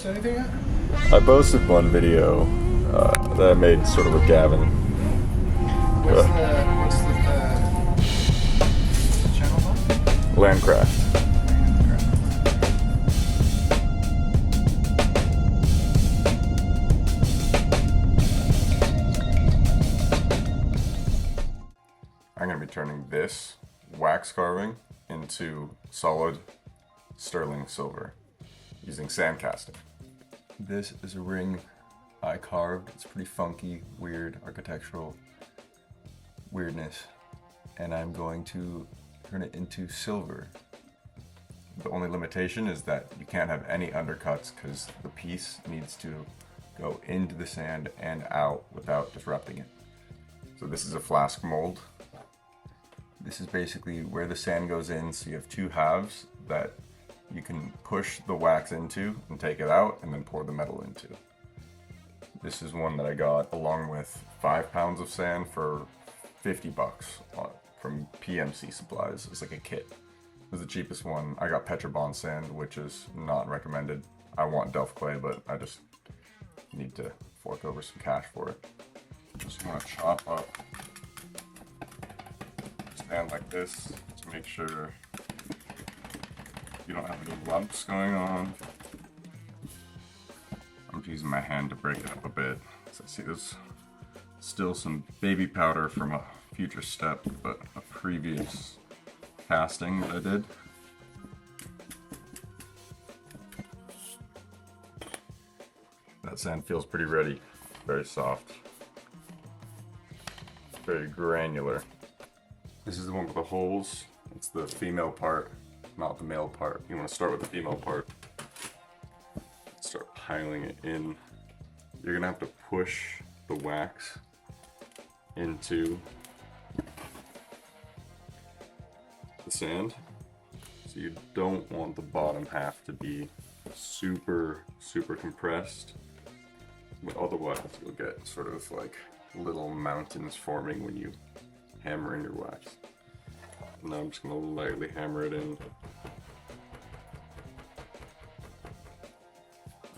Anything yet? I posted one video that I made sort of with Gavin. What's the channel called? Landcraft. I'm going to be turning this wax carving into solid sterling silver using sand casting. This is a ring I carved. It's pretty funky, weird, architectural weirdness. And I'm going to turn it into silver. The only limitation is that you can't have any undercuts because the piece needs to go into the sand and out without disrupting it. So this is a flask mold. This is basically where the sand goes in, so you have two halves that you can push the wax into and take it out and then pour the metal into. This is one that I got along with 5 pounds of sand for 50 bucks from PMC Supplies. It's like a kit. It was the cheapest one. I got Petrobond sand, which is not recommended. I want Delft clay, but I just need to fork over some cash for it. Just want to chop up sand like this to make sure you don't have any lumps going on. I'm using my hand to break it up a bit. So see, there's still some baby powder from a future step, but a previous casting that I did. That sand feels pretty ready, very soft, very granular. This is the one with the holes. It's the female part, not the male part. You want to start with the female part. Start piling it in. You're gonna have to push the wax into the sand. So you don't want the bottom half to be super compressed. But otherwise you'll get sort of like little mountains forming when you hammer in your wax. And now I'm just gonna lightly hammer it in.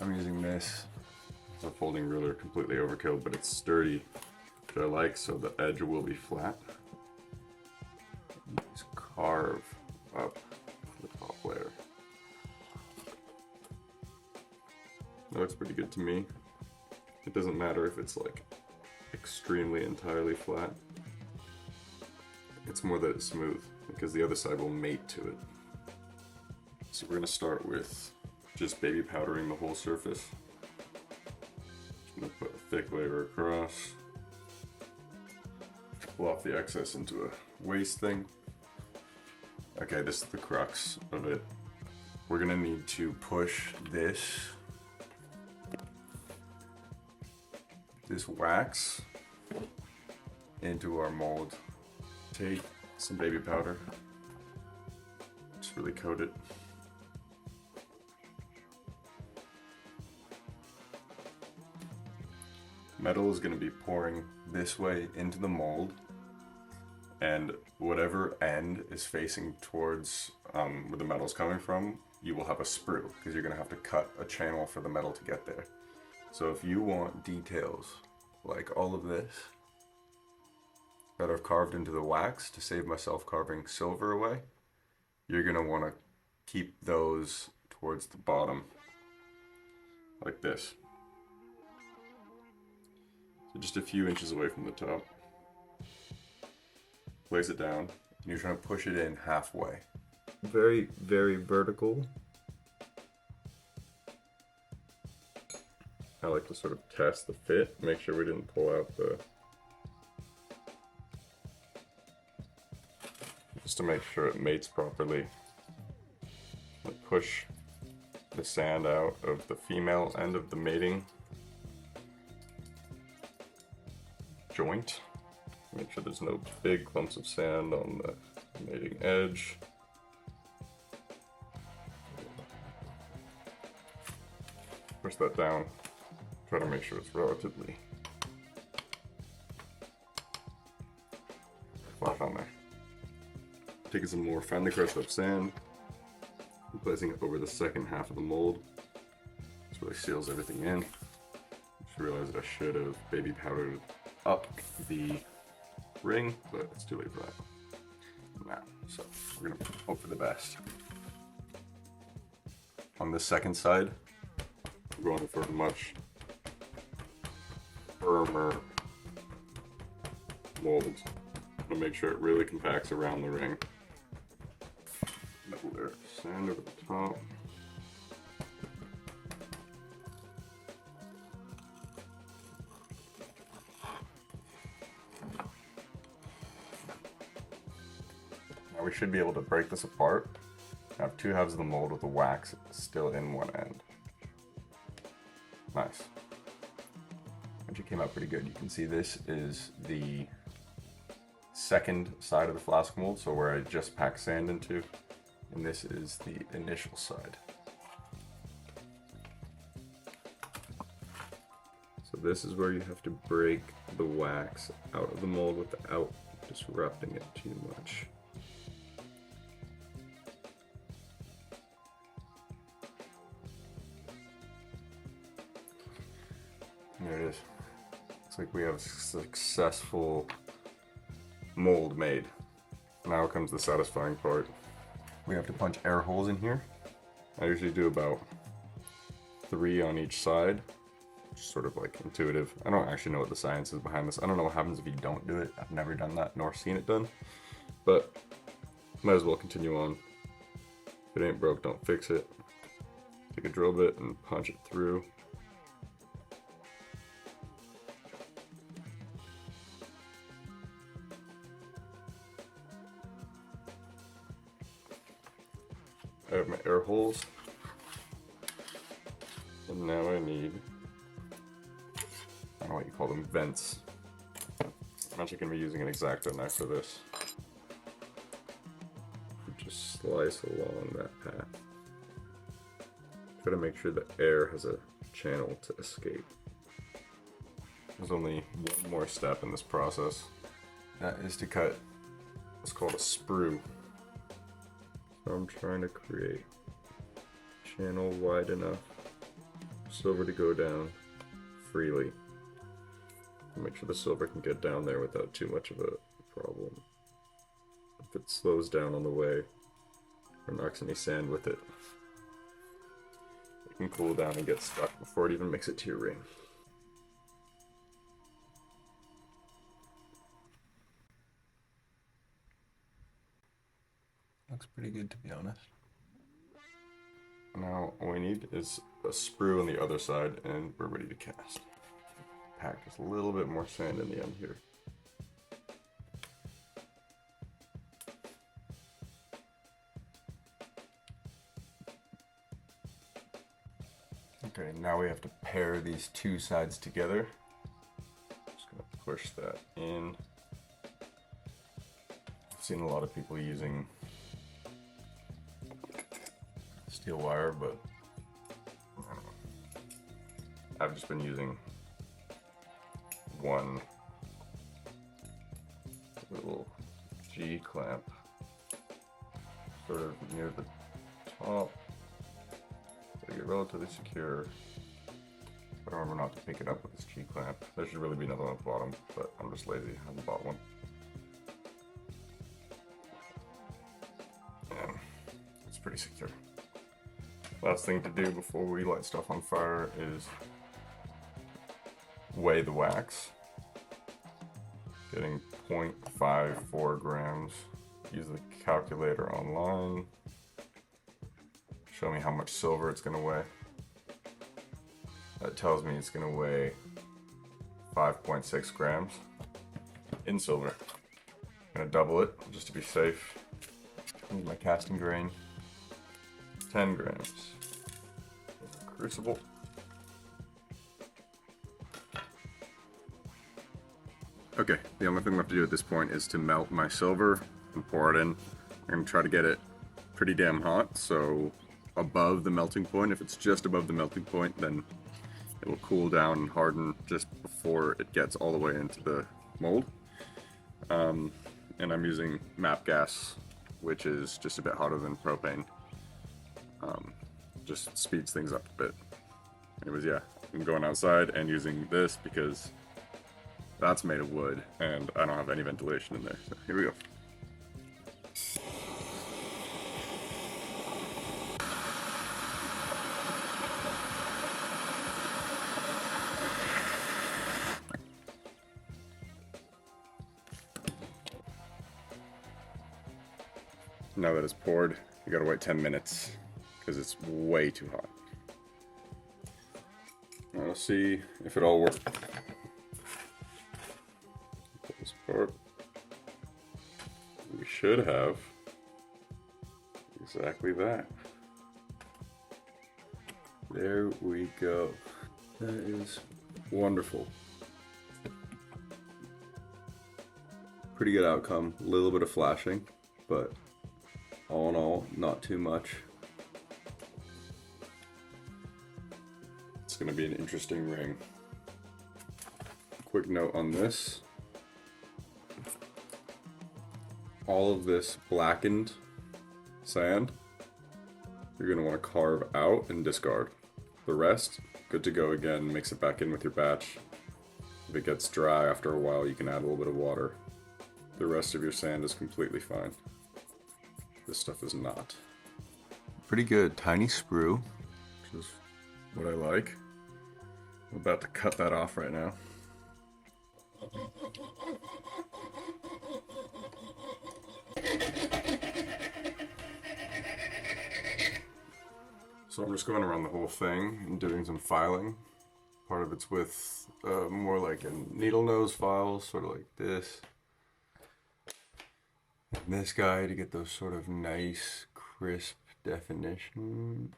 I'm using this as a folding ruler, completely overkill, but it's sturdy, which I like, so the edge will be flat. Just carve up the top layer. That looks pretty good to me. It doesn't matter if it's like extremely entirely flat. It's more that it's smooth, because the other side will mate to it. So we're gonna start with just baby powdering the whole surface. Just gonna put a thick layer across. Pull off the excess into a waste thing. Okay, this is the crux of it. We're gonna need to push this wax into our mold. Take some baby powder, just really coat it. Metal is going to be pouring this way into the mold, and whatever end is facing towards where the metal is coming from, you will have a sprue, because you're going to have to cut a channel for the metal to get there. So if you want details like all of this that I've carved into the wax to save myself carving silver away, you're going to want to keep those towards the bottom, like this. So just a few inches away from the top. Place it down, and you're trying to push it in halfway. Very, very vertical. I like to sort of test the fit, make sure we didn't pull out the... just to make sure it mates properly. Push the sand out of the female end of the mating joint. Make sure there's no big clumps of sand on the mating edge. Push that down. Try to make sure it's relatively flat on there. Taking some more finely crushed up sand and placing it over the second half of the mold. Just really really seals everything in. Just realized I should have baby powdered up the ring, but it's too late for that now. So we're gonna hope for the best. On the second side, I'm going for a much firmer mold to make sure it really compacts around the ring. Double layer of sand over the top. Now we should be able to break this apart. I have two halves of the mold with the wax still in one end. Nice. Actually came out pretty good. You can see this is the second side of the flask mold, so where I just packed sand into, and this is the initial side. So this is where you have to break the wax out of the mold without disrupting it too much. There it is. Looks like we have a successful mold made. Now comes the satisfying part. We have to punch air holes in here. I usually do about 3 on each side. Just sort of like intuitive. I don't actually know what the science is behind this. I don't know what happens if you don't do it. I've never done that nor seen it done. But might as well continue on. If it ain't broke, don't fix it. Take a drill bit and punch it through. I have my air holes, and now I need, I don't know what you call them, vents. I'm actually going to be using an X-Acto knife for this. Just slice along that path. Try to make sure the air has a channel to escape. There's only one more step in this process. That is to cut what's called a sprue. So I'm trying to create a channel wide enough for silver to go down freely. Make sure the silver can get down there without too much of a problem. If it slows down on the way or knocks any sand with it, it can cool down and get stuck before it even makes it to your ring. Looks pretty good, to be honest. Now all we need is a sprue on the other side and we're ready to cast. Pack just a little bit more sand in the end here. Okay, now we have to pair these two sides together. Just gonna push that in. I've seen a lot of people using steel wire, but I don't know. I've just been using one little G clamp sort of near the top. Gotta get relatively secure. But remember not to pick it up with this G clamp. There should really be another one at the bottom, but I'm just lazy. I haven't bought one. And it's pretty secure. Last thing to do before we light stuff on fire is weigh the wax. Getting 0.54 grams. Use the calculator online. Show me how much silver it's going to weigh. That tells me it's going to weigh 5.6 grams in silver. I'm going to double it just to be safe. Use my casting grain. 10 grams. Crucible. Okay, the only thing we have to do at this point is to melt my silver and pour it in. I'm going to try to get it pretty damn hot, so above the melting point. If it's just above the melting point, then it will cool down and harden just before it gets all the way into the mold. And I'm using MAP gas, which is just a bit hotter than propane. Just speeds things up a bit. Anyways, yeah, I'm going outside and using this because that's made of wood and I don't have any ventilation in there. So here we go. Now that it's poured, you gotta wait 10 minutes because it's way too hot. Now let's see if it all works. Put this apart. We should have exactly that. There we go. That is wonderful. Pretty good outcome. A little bit of flashing, but all in all, not too much. It's going to be an interesting ring. Quick note on this. All of this blackened sand, you're going to want to carve out and discard. The rest, good to go again. Mix it back in with your batch. If it gets dry after a while, you can add a little bit of water. The rest of your sand is completely fine. This stuff is not. Pretty good tiny sprue, which is what I like. I'm about to cut that off right now. So I'm just going around the whole thing and doing some filing. Part of it's with more like a needle nose file, sort of like this. And this guy to get those sort of nice, crisp definitions.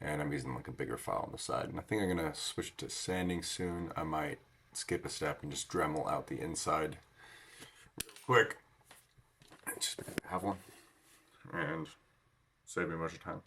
And I'm using like a bigger file on the side. And I think I'm gonna switch to sanding soon. I might skip a step and just Dremel out the inside real quick. Just have one. And save me a bunch of time.